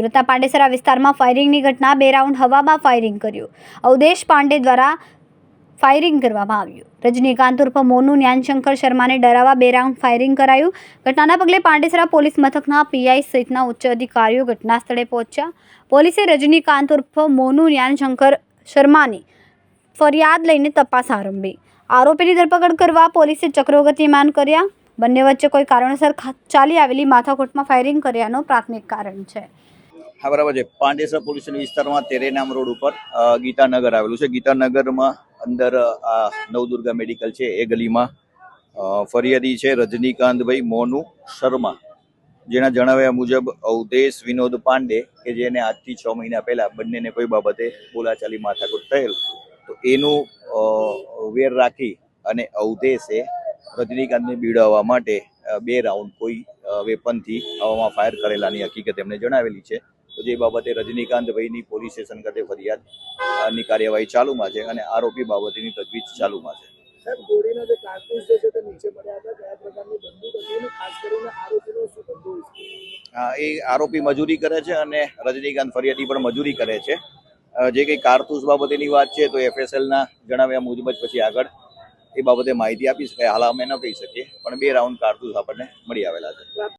સુરતના પાંડેસરા વિસ્તારમાં ફાયરિંગની ઘટના, 2 રાઉન્ડ હવામાં ફાયરિંગ કર્યું. અવધેશ પાંડે દ્વારા ફાયરિંગ કરવામાં આવ્યું. રજનીકાંત ઉર્ફ મોનુ જ્ઞાનશંકર શર્માને ડરાવવા 2 રાઉન્ડ ફાયરિંગ કરાયું. ઘટનાના પગલે પાંડેસરા પોલીસ મથકના પીઆઈ સહિતના ઉચ્ચ અધિકારીઓ ઘટના સ્થળે પહોંચ્યા. પોલીસે રજનીકાંત ઉર્ફ મોનુ જ્ઞાનશંકર શર્માની ફરિયાદ લઈને તપાસ આરંભી. આરોપીની ધરપકડ કરવા પોલીસે ચક્રો ગતિમાન કર્યા. બંને વચ્ચે કોઈ કારણોસર ચાલી આવેલી માથાકૂટમાં ફાયરિંગ કર્યાનો પ્રાથમિક કારણ છે. હા, બરાબર છે. પાંડેસરા પોલીસ વિસ્તારમાં તેરેનામ રોડ ઉપર ગીતાનગર આવેલું છે. ગીતાનગરમાં અંદર નવદુર્ગા મેડિકલ છે એ ગલીમાં ફરિયાદી છે રજનીકાંતભાઈ મોનુ શર્મા, જેના જણાવ્યા મુજબ અવધેશ વિનોદ પાંડે કે જેને આજથી 6 મહિના પહેલા બંનેને કોઈ બાબતે બોલાચાલી માથાકૂટ થયેલ, તો એનું વેર રાખી અને અવધેશે રજનીકાંતને બીડાવવા માટે 2 રાઉન્ડ કોઈ વેપનથી હવામાં ફાયર કરેલાની હકીકત એમને જણાવેલી છે. તો જે બાબતે રજનીકાંતભાઈની પોલીસ સ્ટેશન ખાતે ફરિયાદની કાર્યવાહી ચાલુમાં છે અને આરોપી બાબતેની તજવીજ ચાલુમાં છે. એ આરોપી મજૂરી કરે છે અને રજનીકાંત ફરિયાદી પણ મજૂરી કરે છે. જે કંઈ કારતૂસ બાબતેની વાત છે તો FSLના જણાવ્યા મુજબ જ પછી આગળ એ બાબતે માહિતી આપી શકાય. હાલ અમે ન કહી શકીએ, પણ 2 રાઉન્ડ કારતૂસ આપણને મળી આવેલા છે.